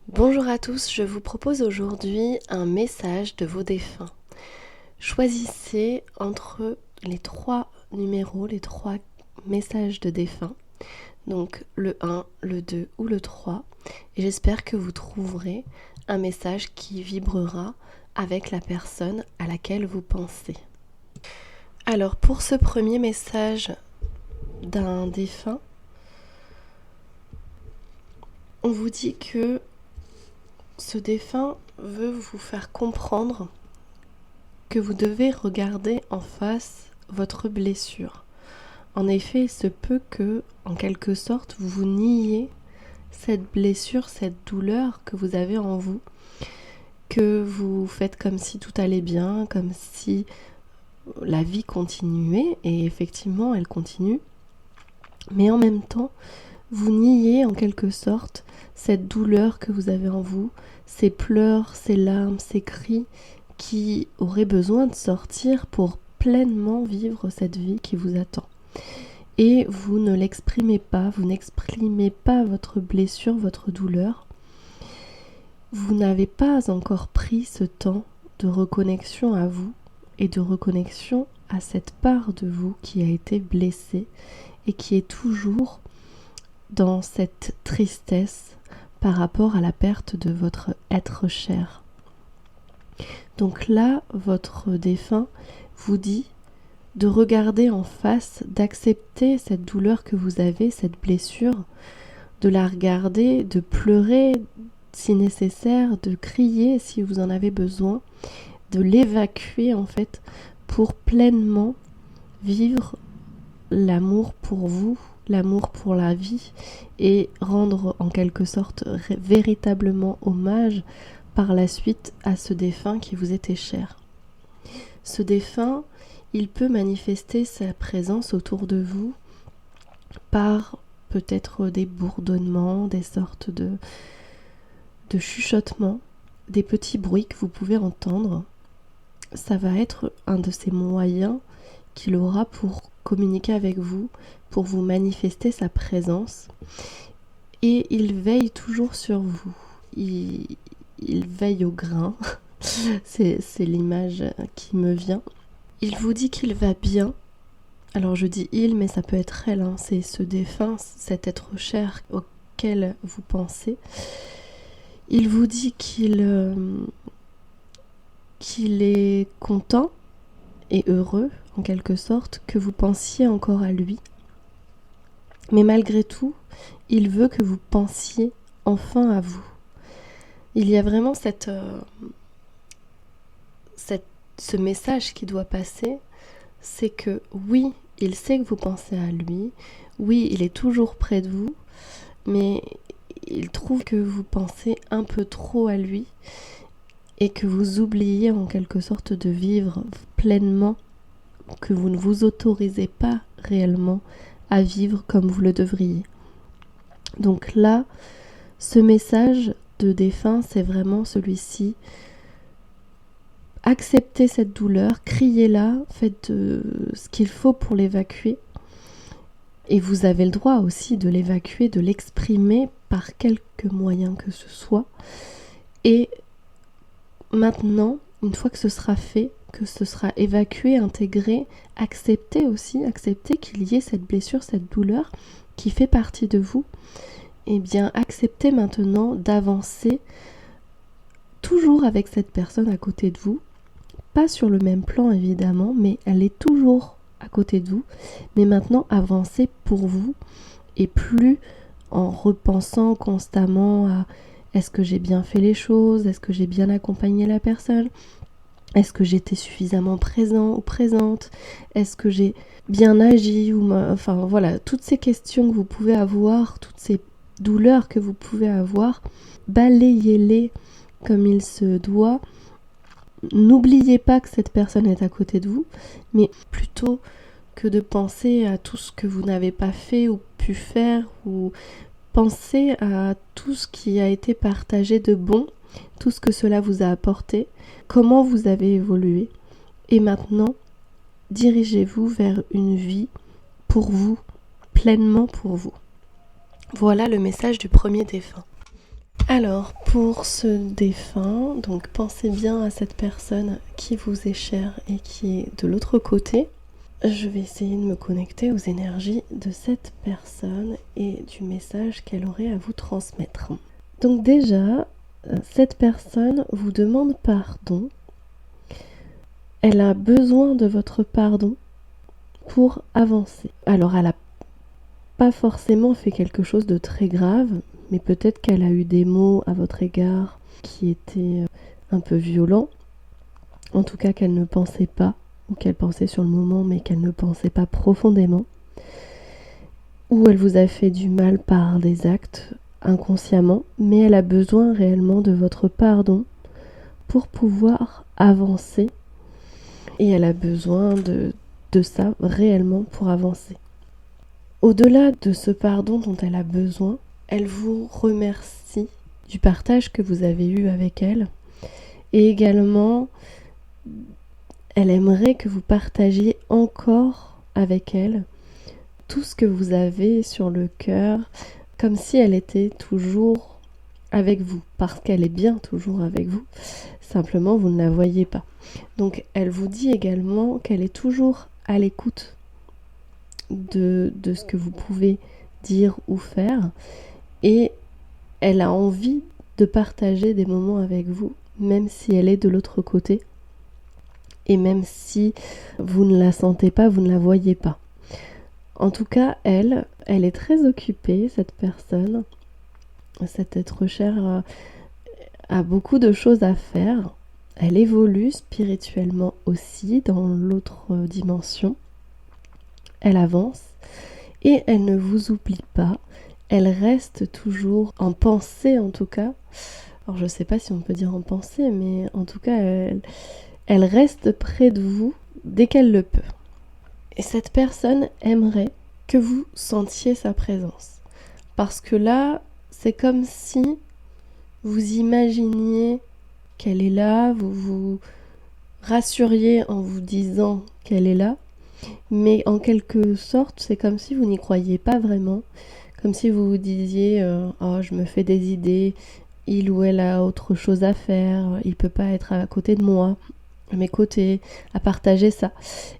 Bonjour à tous, je vous propose aujourd'hui un message de vos défunts. Choisissez entre les 3 numéros, les 3 messages de défunts, donc le 1, le 2 ou le 3, et j'espère que vous trouverez un message qui vibrera avec la personne à laquelle vous pensez. Alors pour ce premier message d'un défunt, on vous dit que ce défunt veut vous faire comprendre que vous devez regarder en face votre blessure. En effet, il se peut que, en quelque sorte, vous niez cette blessure, cette douleur que vous avez en vous, que vous faites comme si tout allait bien, comme si la vie continuait, et effectivement, elle continue. Mais en même temps, vous niez en quelque sorte cette douleur que vous avez en vous, ces pleurs, ces larmes, ces cris qui auraient besoin de sortir pour pleinement vivre cette vie qui vous attend. Et vous ne l'exprimez pas, vous n'exprimez pas votre blessure, votre douleur. Vous n'avez pas encore pris ce temps de reconnexion à vous et de reconnexion à cette part de vous qui a été blessée et qui est toujours dans cette tristesse par rapport à la perte de votre être cher. Donc là, votre défunt vous dit de regarder en face, d'accepter cette douleur que vous avez, cette blessure, de la regarder, de pleurer si nécessaire, de crier si vous en avez besoin, de l'évacuer en fait pour pleinement vivre l'amour pour vous, l'amour pour la vie et rendre en quelque sorte véritablement hommage par la suite à ce défunt qui vous était cher. Ce défunt, il peut manifester sa présence autour de vous par peut-être des bourdonnements, des sortes de chuchotements, des petits bruits que vous pouvez entendre. Ça va être un de ces moyens qu'il aura pour communiquer avec vous, pour vous manifester sa présence. Et il veille toujours sur vous. Il veille au grain. c'est l'image qui me vient. Il vous dit qu'il va bien. Alors je dis il, mais ça peut être elle. C'est ce défunt, cet être cher auquel vous pensez. Il vous dit qu'il est content et heureux, en quelque sorte, que vous pensiez encore à lui. Mais malgré tout, il veut que vous pensiez enfin à vous. Il y a vraiment ce message qui doit passer, c'est que oui, il sait que vous pensez à lui, oui, il est toujours près de vous, mais il trouve que vous pensez un peu trop à lui et que vous oubliez en quelque sorte de vivre pleinement, que vous ne vous autorisez pas réellement à vivre comme vous le devriez. Donc là, ce message de défunt, c'est vraiment celui-ci. Acceptez cette douleur, criez-la, faites ce qu'il faut pour l'évacuer. Et vous avez le droit aussi de l'évacuer, de l'exprimer par quelque moyen que ce soit. Et maintenant, une fois que ce sera fait, que ce sera évacué, intégré, acceptez qu'il y ait cette blessure, cette douleur qui fait partie de vous. Eh bien, acceptez maintenant d'avancer toujours avec cette personne à côté de vous. Pas sur le même plan évidemment, mais elle est toujours à côté de vous. Mais maintenant, avancez pour vous et plus en repensant constamment à est-ce que j'ai bien fait les choses, est-ce que j'ai bien accompagné la personne, est-ce que j'étais suffisamment présent ou présente, est-ce que j'ai bien agi enfin voilà, toutes ces questions que vous pouvez avoir, toutes ces douleurs que vous pouvez avoir, balayez-les comme il se doit. N'oubliez pas que cette personne est à côté de vous, mais plutôt que de penser à tout ce que vous n'avez pas fait ou pu faire, ou pensez à tout ce qui a été partagé de bon, tout ce que cela vous a apporté, comment vous avez évolué. Et maintenant, dirigez-vous vers une vie pour vous, pleinement pour vous. Voilà le message du premier défunt. Alors, pour ce défunt, donc pensez bien à cette personne qui vous est chère et qui est de l'autre côté. Je vais essayer de me connecter aux énergies de cette personne et du message qu'elle aurait à vous transmettre. Donc déjà, cette personne vous demande pardon. Elle a besoin de votre pardon pour avancer. Alors, elle n'a pas forcément fait quelque chose de très grave, mais peut-être qu'elle a eu des mots à votre égard qui étaient un peu violents, en tout cas qu'elle ne pensait pas, ou qu'elle pensait sur le moment, mais qu'elle ne pensait pas profondément, ou elle vous a fait du mal par des actes inconsciemment, mais elle a besoin réellement de votre pardon pour pouvoir avancer, et elle a besoin de ça réellement pour avancer. Au-delà de ce pardon dont elle a besoin, elle vous remercie du partage que vous avez eu avec elle et également elle aimerait que vous partagiez encore avec elle tout ce que vous avez sur le cœur, comme si elle était toujours avec vous, parce qu'elle est bien toujours avec vous, simplement vous ne la voyez pas. Donc elle vous dit également qu'elle est toujours à l'écoute de ce que vous pouvez dire ou faire, et elle a envie de partager des moments avec vous, même si elle est de l'autre côté, et même si vous ne la sentez pas, vous ne la voyez pas. En tout cas, elle est très occupée, cette personne. Cet être cher a beaucoup de choses à faire. Elle évolue spirituellement aussi dans l'autre dimension. Elle avance et elle ne vous oublie pas. Elle reste toujours en pensée en tout cas. Alors je ne sais pas si on peut dire en pensée, mais en tout cas, elle reste près de vous dès qu'elle le peut. Et cette personne aimerait que vous sentiez sa présence. Parce que là, c'est comme si vous imaginiez qu'elle est là, vous vous rassuriez en vous disant qu'elle est là, mais en quelque sorte, c'est comme si vous n'y croyiez pas vraiment, comme si vous vous disiez oh, je me fais des idées, il ou elle a autre chose à faire, il peut pas être à côté de moi, à mes côtés, à partager ça.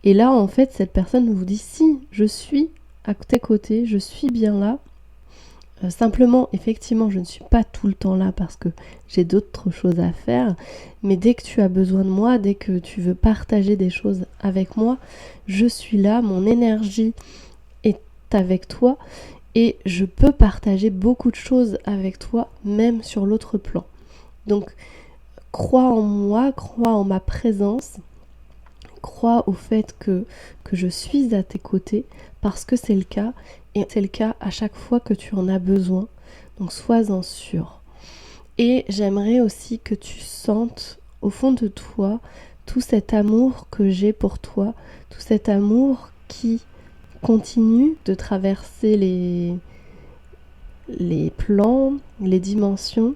Et là, en fait, cette personne vous dit si, je suis à tes côtés, je suis bien là. Simplement, effectivement, je ne suis pas tout le temps là parce que j'ai d'autres choses à faire, mais dès que tu as besoin de moi, dès que tu veux partager des choses avec moi, je suis là, mon énergie est avec toi et je peux partager beaucoup de choses avec toi, même sur l'autre plan. Donc, crois en moi, crois en ma présence, crois au fait que je suis à tes côtés parce que c'est le cas. Et c'est le cas à chaque fois que tu en as besoin. Donc sois-en sûr. Et j'aimerais aussi que tu sentes au fond de toi tout cet amour que j'ai pour toi, tout cet amour qui continue de traverser les plans, les dimensions,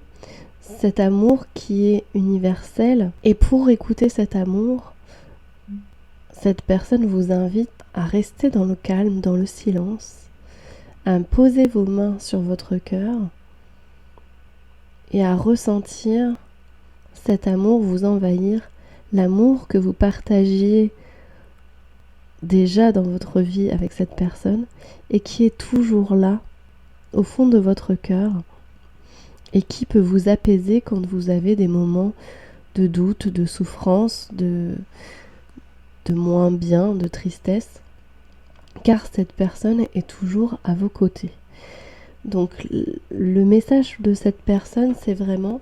cet amour qui est universel. Et pour écouter cet amour, cette personne vous invite à rester dans le calme, dans le silence, à poser vos mains sur votre cœur et à ressentir cet amour vous envahir, l'amour que vous partagiez déjà dans votre vie avec cette personne et qui est toujours là au fond de votre cœur et qui peut vous apaiser quand vous avez des moments de doute, de souffrance, de moins bien, de tristesse, car cette personne est toujours à vos côtés. Donc le message de cette personne, c'est vraiment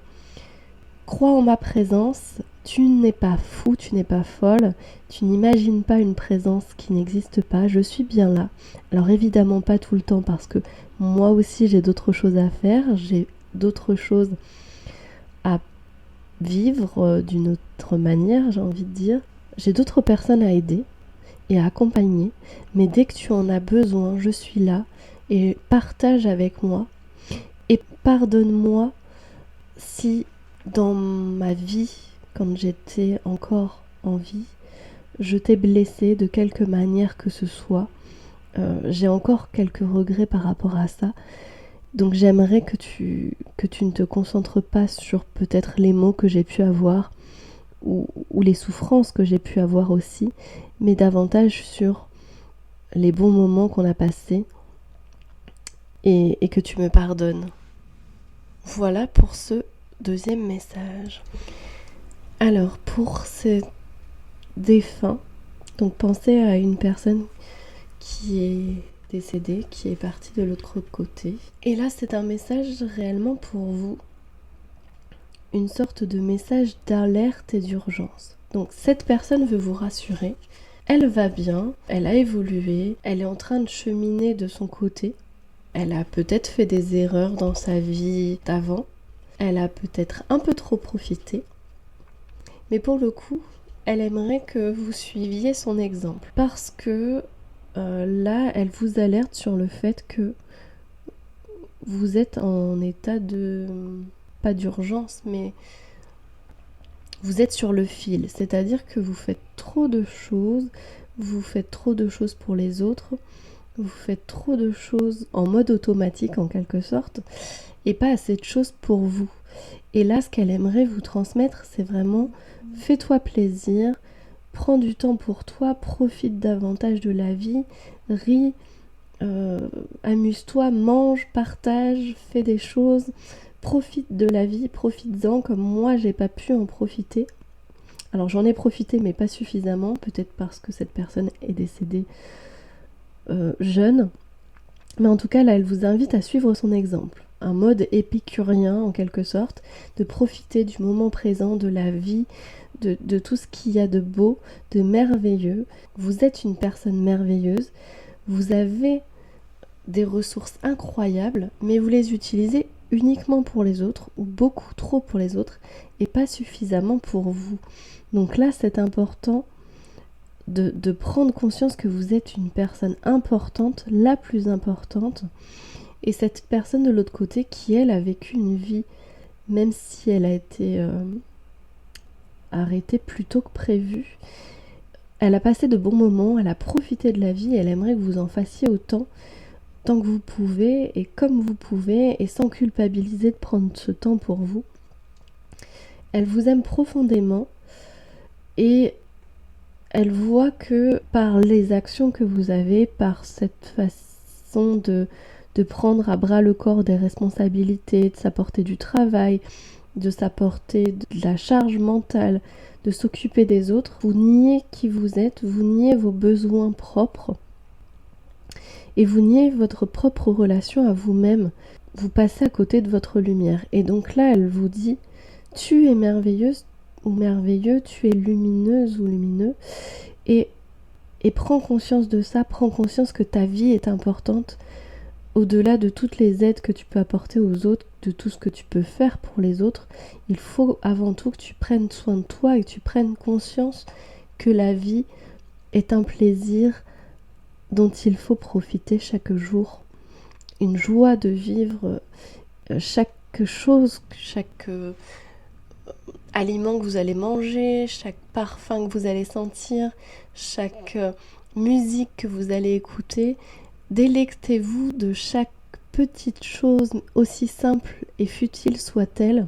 crois en ma présence, tu n'es pas fou, tu n'es pas folle, tu n'imagines pas une présence qui n'existe pas, je suis bien là. Alors évidemment pas tout le temps parce que moi aussi j'ai d'autres choses à faire, j'ai d'autres choses à vivre d'une autre manière, j'ai envie de dire. J'ai d'autres personnes à aider et à accompagner, mais dès que tu en as besoin, je suis là et partage avec moi et pardonne-moi si dans ma vie, quand j'étais encore en vie, je t'ai blessé de quelque manière que ce soit. J'ai encore quelques regrets par rapport à ça Donc j'aimerais que tu ne te concentres pas sur peut-être les mots que j'ai pu avoir ou les souffrances que j'ai pu avoir aussi, mais davantage sur les bons moments qu'on a passés et que tu me pardonnes. Voilà pour ce deuxième message. Alors pour ces défunts, donc pensez à une personne qui est décédée, qui est partie de l'autre côté. Et là c'est un message réellement pour vous, une sorte de message d'alerte et d'urgence. Donc cette personne veut vous rassurer, elle va bien, elle a évolué, elle est en train de cheminer de son côté, elle a peut-être fait des erreurs dans sa vie d'avant, elle a peut-être un peu trop profité, mais pour le coup, elle aimerait que vous suiviez son exemple parce que là, elle vous alerte sur le fait que vous êtes en état de... pas d'urgence, mais vous êtes sur le fil, c'est-à-dire que vous faites trop de choses, vous faites trop de choses pour les autres, vous faites trop de choses en mode automatique en quelque sorte, et pas assez de choses pour vous. Et là, ce qu'elle aimerait vous transmettre, c'est vraiment fais-toi plaisir, prends du temps pour toi, profite davantage de la vie, ris, amuse-toi, mange, partage, fais des choses, profite de la vie, profites-en comme moi j'ai pas pu en profiter. Alors j'en ai profité mais pas suffisamment, peut-être parce que cette personne est décédée jeune, mais en tout cas là elle vous invite à suivre son exemple, un mode épicurien en quelque sorte, de profiter du moment présent, de la vie, de tout ce qu'il y a de beau, de merveilleux. Vous êtes une personne merveilleuse, vous avez des ressources incroyables, mais vous les utilisez uniquement pour les autres, ou beaucoup trop pour les autres, et pas suffisamment pour vous. Donc là, c'est important de prendre conscience que vous êtes une personne importante, la plus importante, et cette personne de l'autre côté qui, elle, a vécu une vie, même si elle a été arrêtée plus tôt que prévu, elle a passé de bons moments, elle a profité de la vie, et elle aimerait que vous en fassiez autant, tant que vous pouvez et comme vous pouvez et sans culpabiliser de prendre ce temps pour vous. Elle vous aime profondément et elle voit que par les actions que vous avez, par cette façon de prendre à bras le corps des responsabilités, de s'apporter du travail, de s'apporter de la charge mentale, de s'occuper des autres, vous niez qui vous êtes, vous niez vos besoins propres et vous niez votre propre relation à vous-même. Vous passez à côté de votre lumière. Et donc là, elle vous dit, tu es merveilleuse ou merveilleux, tu es lumineuse ou lumineux. Et prends conscience de ça, prends conscience que ta vie est importante, au-delà de toutes les aides que tu peux apporter aux autres, de tout ce que tu peux faire pour les autres. Il faut avant tout que tu prennes soin de toi et que tu prennes conscience que la vie est un plaisir dont il faut profiter chaque jour. Une joie de vivre chaque chose, chaque aliment que vous allez manger, chaque parfum que vous allez sentir, chaque musique que vous allez écouter. Délectez-vous de chaque petite chose, aussi simple et futile soit-elle,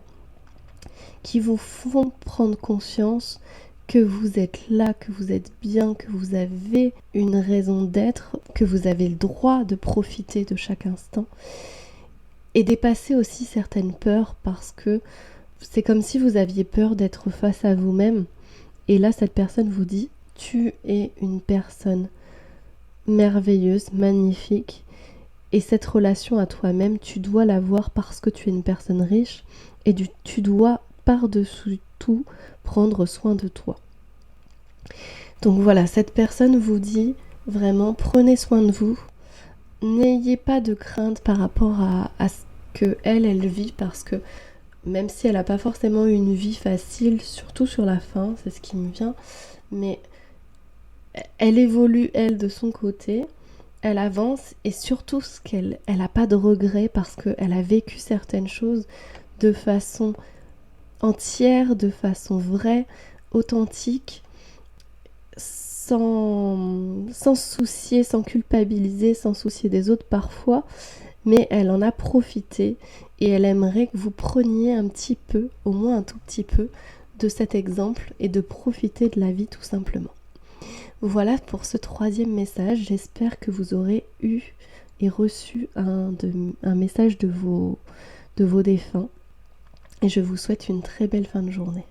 qui vous font prendre conscience que vous êtes là, que vous êtes bien, que vous avez une raison d'être, que vous avez le droit de profiter de chaque instant et dépasser aussi certaines peurs, parce que c'est comme si vous aviez peur d'être face à vous-même et là cette personne vous dit tu es une personne merveilleuse, magnifique, et cette relation à toi-même tu dois l'avoir parce que tu es une personne riche et tu dois par-dessus tout prendre soin de toi. Donc voilà, cette personne vous dit vraiment prenez soin de vous, n'ayez pas de crainte par rapport à ce que elle vit, parce que même si elle n'a pas forcément eu une vie facile, surtout sur la fin, c'est ce qui me vient, mais elle évolue elle de son côté, elle avance et surtout ce qu'elle n'a pas de regrets parce qu'elle a vécu certaines choses de façon entière, de façon vraie, authentique, sans se soucier, sans culpabiliser, sans soucier des autres parfois, mais elle en a profité et elle aimerait que vous preniez un petit peu, au moins un tout petit peu, de cet exemple et de profiter de la vie tout simplement. Voilà pour ce 3e message. J'espère que vous aurez eu et reçu un message de vos défunts et je vous souhaite une très belle fin de journée.